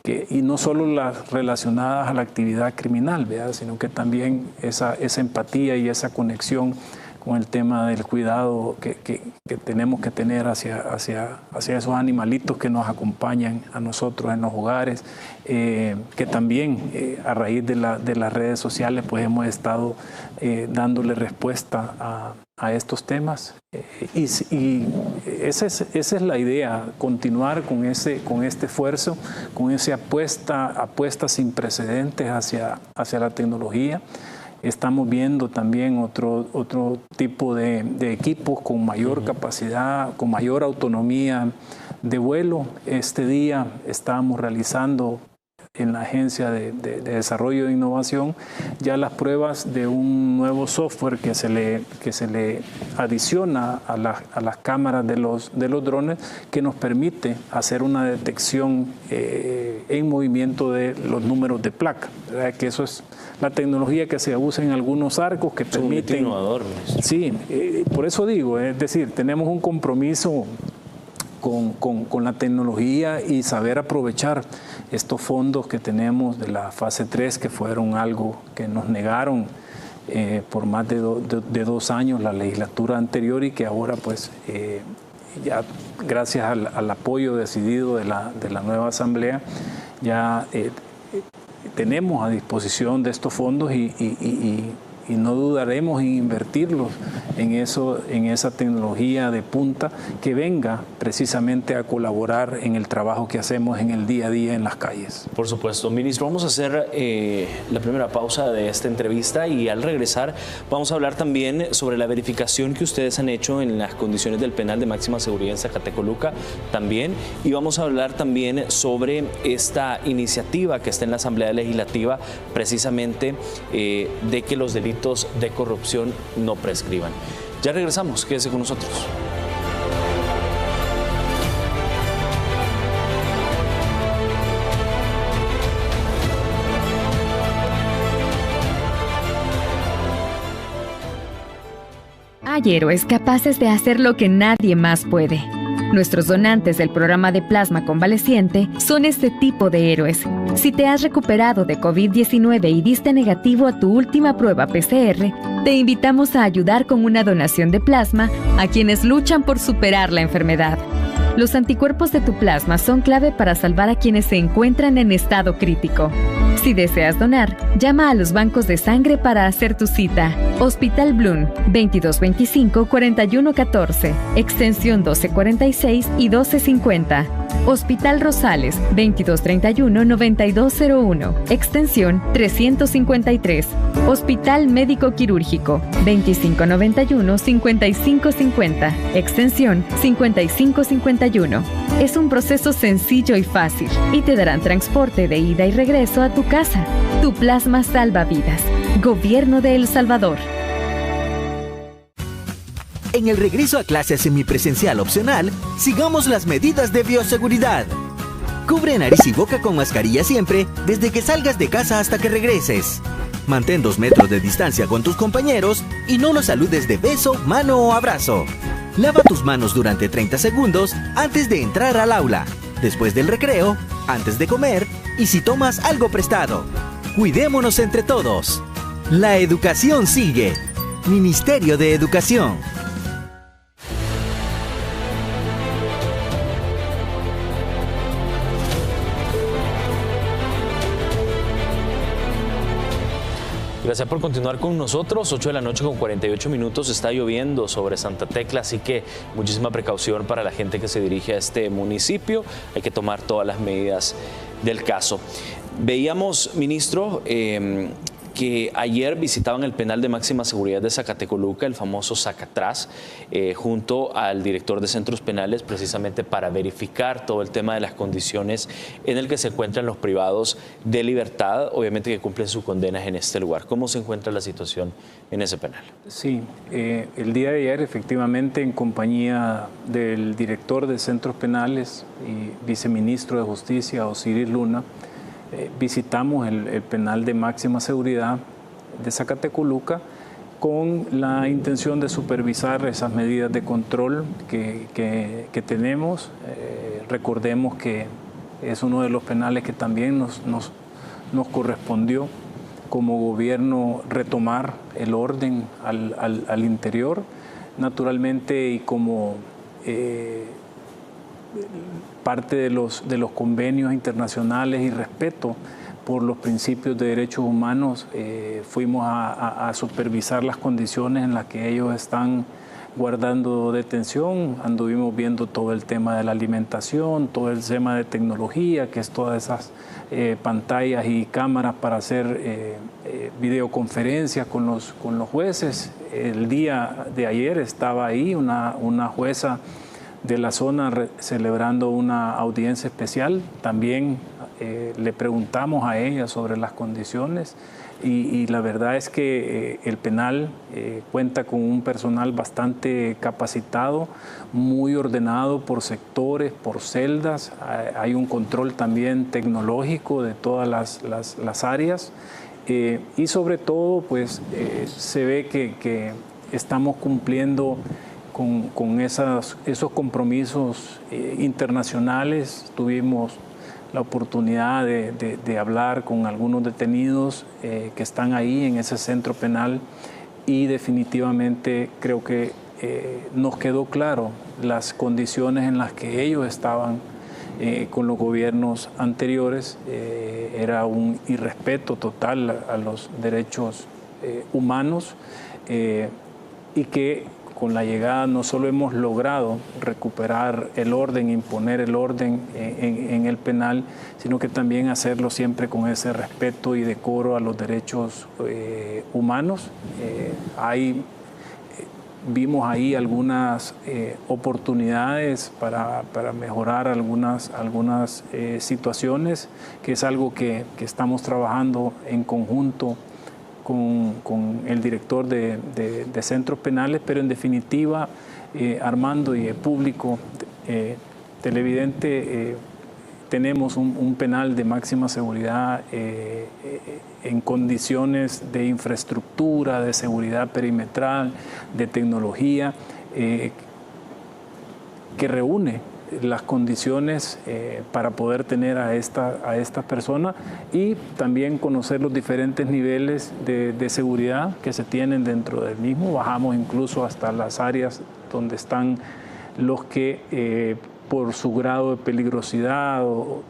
y no solo las relacionadas a la actividad criminal, ¿verdad?, sino que también esa empatía y esa conexión con el tema del cuidado que tenemos que tener hacia esos animalitos que nos acompañan a nosotros en los hogares, que también a raíz de las redes sociales pues hemos estado dándole respuesta a estos temas, y esa es la idea, continuar con este esfuerzo, con esa apuesta sin precedentes hacia la tecnología. Estamos viendo también otro tipo de equipos con mayor capacidad, con mayor autonomía de vuelo. Este día estábamos realizando en la Agencia de Desarrollo e Innovación ya las pruebas de un nuevo software que se le adiciona a las cámaras de los drones, que nos permite hacer una detección en movimiento de los números de placa, ¿verdad? Que eso es la tecnología que se usa en algunos arcos que permiten... innovador. Sí, por eso digo, es decir, tenemos un compromiso con la tecnología y saber aprovechar estos fondos que tenemos de la fase 3, que fueron algo que nos negaron por más de 2 años la legislatura anterior, y que ahora pues ya gracias al apoyo decidido de la nueva asamblea ya tenemos a disposición de estos fondos, y no dudaremos en invertirlos en esa tecnología de punta que venga precisamente a colaborar en el trabajo que hacemos en el día a día en las calles. Por supuesto. Ministro, vamos a hacer la primera pausa de esta entrevista, y al regresar vamos a hablar también sobre la verificación que ustedes han hecho en las condiciones del penal de máxima seguridad en Zacatecoluca también, y vamos a hablar también sobre esta iniciativa que está en la Asamblea Legislativa, precisamente de que los delitos de corrupción no prescriban. Ya regresamos, quédese con nosotros. Hay héroes capaces de hacer lo que nadie más puede. Nuestros donantes del programa de plasma convaleciente son este tipo de héroes. Si te has recuperado de COVID-19 y diste negativo a tu última prueba PCR, te invitamos a ayudar con una donación de plasma a quienes luchan por superar la enfermedad. Los anticuerpos de tu plasma son clave para salvar a quienes se encuentran en estado crítico. Si deseas donar, llama a los bancos de sangre para hacer tu cita. Hospital Bloom, 2225-4114, extensión 1246 y 1250. Hospital Rosales, 2231-9201, extensión 353. Hospital Médico Quirúrgico, 2591-5550, extensión 5551. Es un proceso sencillo y fácil y te darán transporte de ida y regreso a tu casa. Tu plasma salva vidas. Gobierno de El Salvador. En el regreso a clases semipresencial opcional, sigamos las medidas de bioseguridad. Cubre nariz y boca con mascarilla siempre, desde que salgas de casa hasta que regreses. Mantén 2 metros de distancia con tus compañeros y no los saludes de beso, mano o abrazo. Lava tus manos durante 30 segundos antes de entrar al aula, después del recreo, antes de comer y si tomas algo prestado. Cuidémonos entre todos. La educación sigue. Ministerio de Educación. Gracias por continuar con nosotros. 8 de la noche con 48 minutos. Está lloviendo sobre Santa Tecla, así que muchísima precaución para la gente que se dirige a este municipio. Hay que tomar todas las medidas del caso. Veíamos, ministro, que ayer visitaban el penal de máxima seguridad de Zacatecoluca, el famoso Zacatrás, junto al director de centros penales, precisamente para verificar todo el tema de las condiciones en el que se encuentran los privados de libertad, obviamente que cumplen sus condenas en este lugar. ¿Cómo se encuentra la situación en ese penal? Sí, el día de ayer, efectivamente, en compañía del director de centros penales y viceministro de Justicia, Osiris Luna, visitamos el penal de máxima seguridad de Zacatecoluca con la intención de supervisar esas medidas de control que tenemos. Recordemos que es uno de los penales que también nos correspondió como gobierno retomar el orden al interior, naturalmente, y como parte de los convenios internacionales y respeto por los principios de derechos humanos, fuimos a supervisar las condiciones en las que ellos están guardando detención. Anduvimos viendo todo el tema de la alimentación, todo el tema de tecnología, que es todas esas pantallas y cámaras para hacer videoconferencias con los jueces. El día de ayer estaba ahí una jueza de la zona celebrando una audiencia especial. También le preguntamos a ella sobre las condiciones y la verdad es que el penal cuenta con un personal bastante capacitado, muy ordenado por sectores, por celdas. Hay un control también tecnológico de todas las áreas y sobre todo pues se ve que estamos cumpliendo con esos compromisos internacionales. Tuvimos la oportunidad de hablar con algunos detenidos que están ahí en ese centro penal y definitivamente creo que nos quedó claro las condiciones en las que ellos estaban con los gobiernos anteriores. Era un irrespeto total a los derechos humanos y que con la llegada no solo hemos logrado recuperar el orden, imponer el orden en el penal, sino que también hacerlo siempre con ese respeto y decoro a los derechos humanos. Vimos ahí algunas oportunidades para mejorar algunas situaciones, que es algo que estamos trabajando en conjunto con el director de centros penales, pero en definitiva, Armando y el público televidente, tenemos un penal de máxima seguridad en condiciones de infraestructura, de seguridad perimetral, de tecnología, que reúne las condiciones para poder tener a esta persona, y también conocer los diferentes niveles de seguridad que se tienen dentro del mismo. Bajamos incluso hasta las áreas donde están los que por su grado de peligrosidad,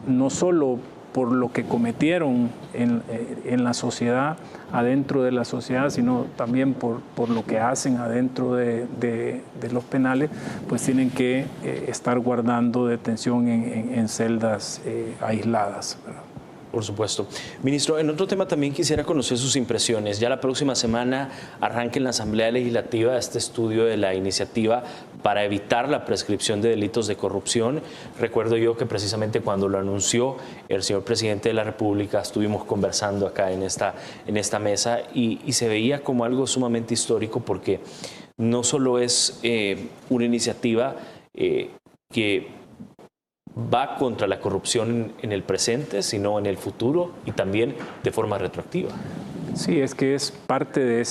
no solo por lo que cometieron en la sociedad, adentro de la sociedad, sino también por lo que hacen adentro de los penales, pues tienen que estar guardando detención en celdas aisladas, ¿verdad? Por supuesto. Ministro, en otro tema también quisiera conocer sus impresiones. Ya la próxima semana arranca en la Asamblea Legislativa este estudio de la iniciativa para evitar la prescripción de delitos de corrupción. Recuerdo yo que precisamente cuando lo anunció el señor presidente de la República estuvimos conversando acá en esta mesa y se veía como algo sumamente histórico, porque no solo es una iniciativa que va contra la corrupción en el presente, sino en el futuro y también de forma retroactiva. Sí, es que es parte de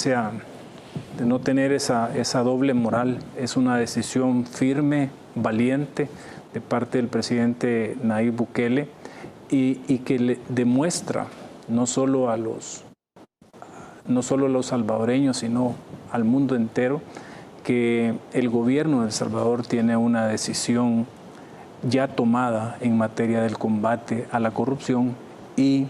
no tener esa doble moral. Es una decisión firme, valiente de parte del presidente Nayib Bukele y que le demuestra no solo a los salvadoreños, sino al mundo entero, que el gobierno de El Salvador tiene una decisión ya tomada en materia del combate a la corrupción, y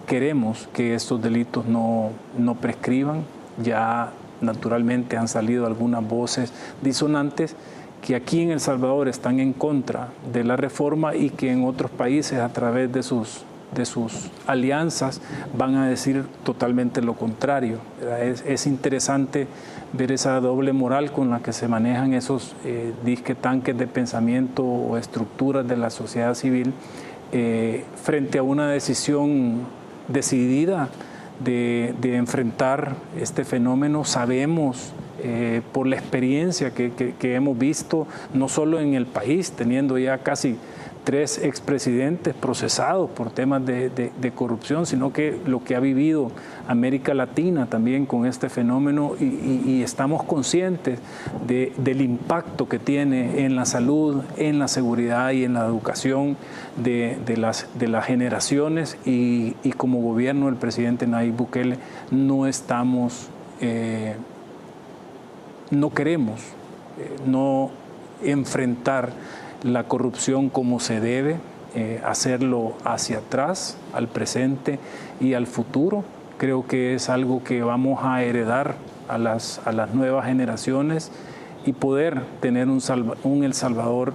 queremos que estos delitos no prescriban. Ya naturalmente han salido algunas voces disonantes que aquí en El Salvador están en contra de la reforma y que en otros países, a través de sus alianzas, van a decir totalmente lo contrario. Es interesante ver esa doble moral con la que se manejan esos disque tanques de pensamiento o estructuras de la sociedad civil frente a una decisión decidida de enfrentar este fenómeno. Sabemos por la experiencia que hemos visto, no solo en el país, teniendo ya casi 3 expresidentes procesados por temas de corrupción, sino que lo que ha vivido América Latina también con este fenómeno, y estamos conscientes del impacto que tiene en la salud, en la seguridad y en la educación de las generaciones, y como gobierno del presidente Nayib Bukele no queremos no enfrentar la corrupción como se debe, hacerlo hacia atrás, al presente y al futuro. Creo que es algo que vamos a heredar a las nuevas generaciones, y poder tener un El Salvador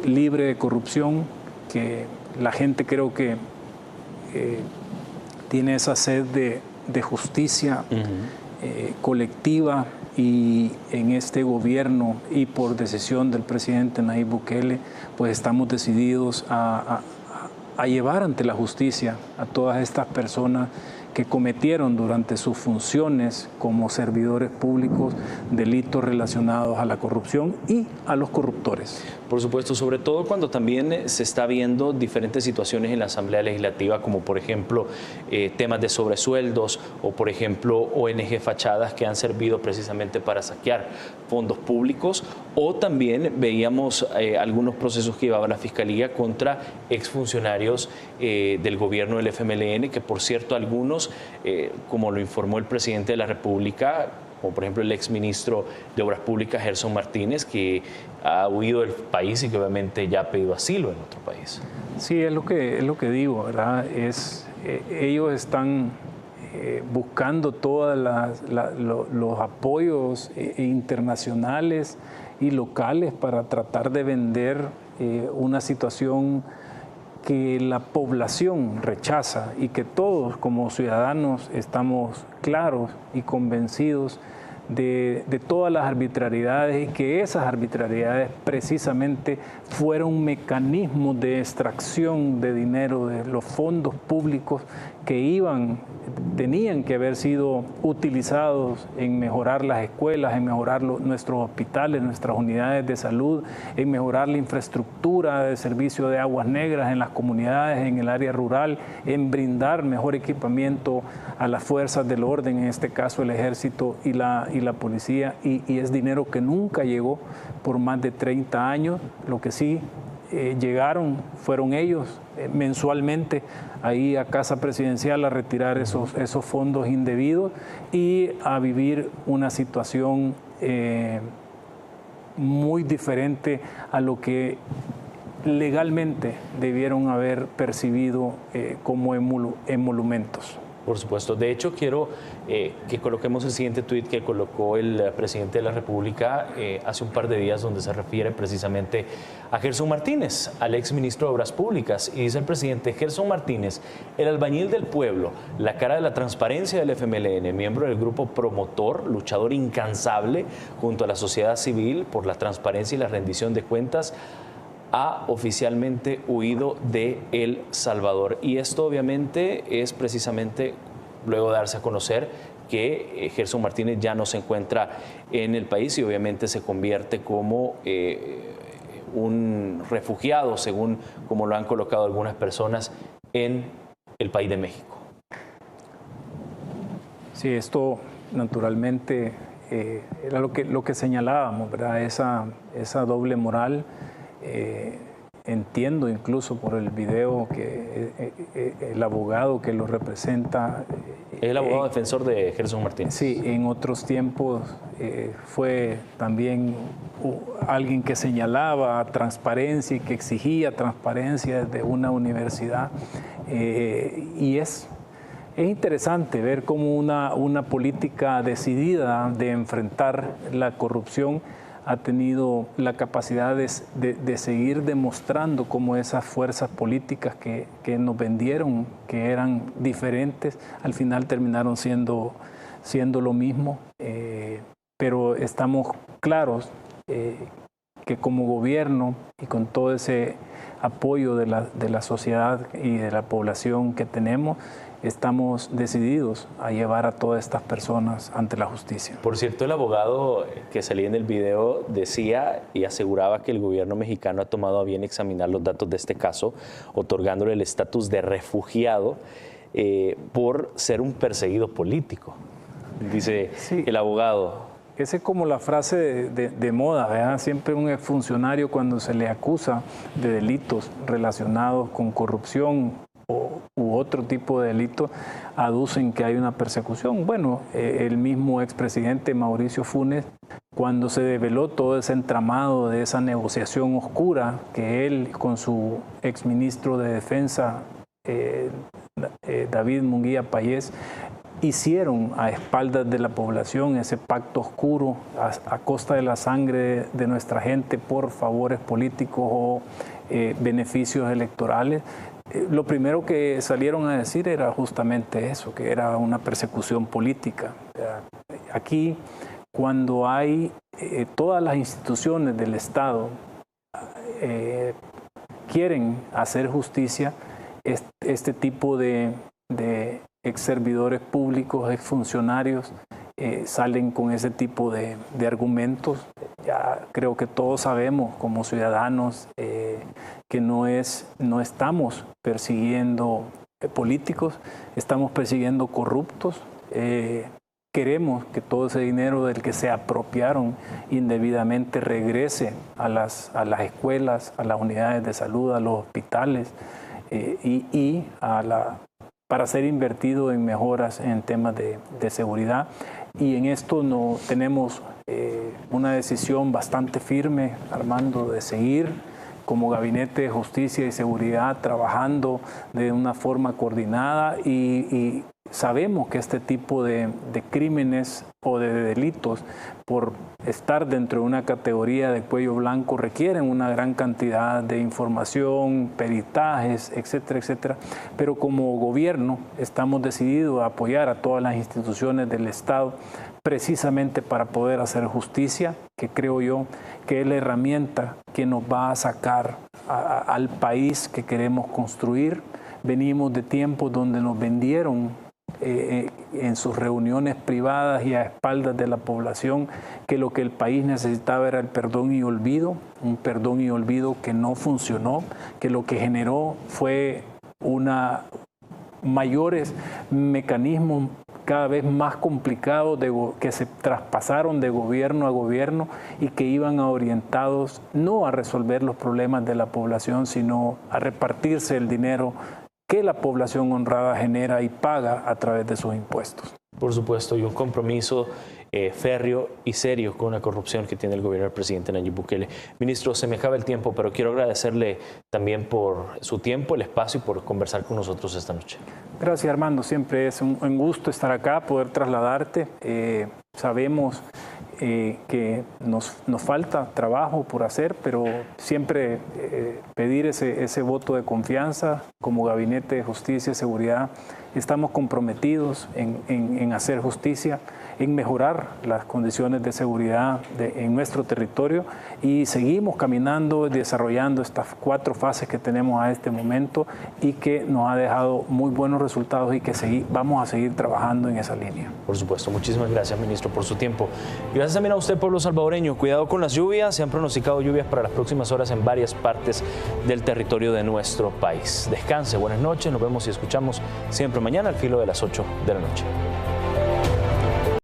libre de corrupción, que la gente creo que tiene esa sed de justicia colectiva, y en este gobierno y por decisión del presidente Nayib Bukele, pues estamos decididos a llevar ante la justicia a todas estas personas que cometieron durante sus funciones como servidores públicos delitos relacionados a la corrupción y a los corruptores. Por supuesto, sobre todo cuando también se está viendo diferentes situaciones en la Asamblea Legislativa, como por ejemplo temas de sobresueldos, o por ejemplo ONG fachadas que han servido precisamente para saquear fondos públicos, o también veíamos algunos procesos que llevaba la Fiscalía contra exfuncionarios del gobierno del FMLN, que por cierto algunos, como lo informó el presidente de la República, como por ejemplo el exministro de Obras Públicas, Gerson Martínez, que ha huido del país y que obviamente ya ha pedido asilo en otro país. Sí, es lo que digo, ¿verdad? Ellos están buscando todos los apoyos internacionales y locales para tratar de vender una situación que la población rechaza, y que todos como ciudadanos estamos claros y convencidos de todas las arbitrariedades, y que esas arbitrariedades precisamente fueron mecanismos de extracción de dinero de los fondos públicos que tenían que haber sido utilizados en mejorar las escuelas, en mejorar nuestros hospitales, nuestras unidades de salud, en mejorar la infraestructura de servicio de aguas negras en las comunidades, en el área rural, en brindar mejor equipamiento a las fuerzas del orden, en este caso el ejército y la policía, y es dinero que nunca llegó por más de 30 años. Lo que sí llegaron fueron ellos mensualmente ahí a Casa Presidencial a retirar esos fondos indebidos y a vivir una situación muy diferente a lo que legalmente debieron haber percibido como emolumentos. Por supuesto. De hecho, quiero que coloquemos el siguiente tuit que colocó el presidente de la República hace un par de días, donde se refiere precisamente a Gerson Martínez, al ex ministro de Obras Públicas. Y dice el presidente: Gerson Martínez, el albañil del pueblo, la cara de la transparencia del FMLN, miembro del grupo promotor, luchador incansable junto a la sociedad civil por la transparencia y la rendición de cuentas, ha oficialmente huido de El Salvador. Y esto obviamente es precisamente luego de darse a conocer que Gerson Martínez ya no se encuentra en el país y obviamente se convierte como un refugiado, según como lo han colocado algunas personas, en el país de México. Sí, esto naturalmente era lo que señalábamos, ¿verdad? Esa doble moral. Entiendo incluso por el video que el abogado que lo representa... Es el abogado defensor de Gerson Martínez. Sí, en otros tiempos fue también alguien que señalaba transparencia y que exigía transparencia desde una universidad. Y es interesante ver cómo una política decidida de enfrentar la corrupción ha tenido la capacidad de seguir demostrando cómo esas fuerzas políticas que nos vendieron, que eran diferentes, al final terminaron siendo lo mismo. Pero estamos claros que como gobierno y con todo ese apoyo de la sociedad y de la población que tenemos, estamos decididos a llevar a todas estas personas ante la justicia. Por cierto, el abogado que salía en el video decía y aseguraba que el gobierno mexicano ha tomado a bien examinar los datos de este caso, otorgándole el estatus de refugiado por ser un perseguido político. Dice sí, el abogado. Esa es como la frase de moda, ¿verdad? Siempre un exfuncionario, cuando se le acusa de delitos relacionados con corrupción u otro tipo de delito, aducen que hay una persecución. Bueno, el mismo expresidente Mauricio Funes, cuando se develó todo ese entramado de esa negociación oscura que él con su exministro de Defensa, David Munguía Payés, hicieron a espaldas de la población, ese pacto oscuro a costa de la sangre de nuestra gente por favores políticos o beneficios electorales. Lo primero que salieron a decir era justamente eso, que era una persecución política. Aquí, cuando hay todas las instituciones del Estado quieren hacer justicia, este tipo de ex servidores públicos, ex funcionarios, salen con ese tipo de argumentos. Ya creo que todos sabemos como ciudadanos que no estamos persiguiendo políticos, estamos persiguiendo corruptos. Queremos que todo ese dinero del que se apropiaron indebidamente regrese a las escuelas, a las unidades de salud, a los hospitales y para ser invertido en mejoras en temas de seguridad. Y en esto no tenemos una decisión bastante firme, Armando, de seguir como Gabinete de Justicia y Seguridad trabajando de una forma coordinada y sabemos que este tipo de crímenes o de delitos, por estar dentro de una categoría de cuello blanco, requieren una gran cantidad de información, peritajes, etcétera, etcétera. Pero como gobierno estamos decididos a apoyar a todas las instituciones del Estado precisamente para poder hacer justicia, que creo yo que es la herramienta que nos va a sacar al país que queremos construir, venimos de tiempos donde nos vendieron en sus reuniones privadas y a espaldas de la población que lo que el país necesitaba era el perdón y olvido, un perdón y olvido que no funcionó, que lo que generó fue mayores mecanismos cada vez más complicados que se traspasaron de gobierno a gobierno y que iban orientados no a resolver los problemas de la población, sino a repartirse el dinero que la población honrada genera y paga a través de sus impuestos. Por supuesto, y un compromiso férreo y serio con la corrupción que tiene el gobierno del presidente Nayib Bukele. Ministro, se me acaba el tiempo, pero quiero agradecerle también por su tiempo, el espacio y por conversar con nosotros esta noche. Gracias, Armando. Siempre es un gusto estar acá, poder trasladarte. Sabemos que nos falta trabajo por hacer, pero siempre pedir ese voto de confianza como Gabinete de Justicia y Seguridad. Estamos comprometidos en hacer justicia, en mejorar las condiciones de seguridad en nuestro territorio y seguimos caminando, desarrollando estas 4 fases que tenemos a este momento y que nos ha dejado muy buenos resultados y que vamos a seguir trabajando en esa línea. Por supuesto. Muchísimas gracias, ministro, por su tiempo. Gracias también a usted, pueblo salvadoreño. Cuidado con las lluvias. Se han pronosticado lluvias para las próximas horas en varias partes del territorio de nuestro país. Descanse, buenas noches. Nos vemos y escuchamos siempre mañana al filo de las 8 de la noche.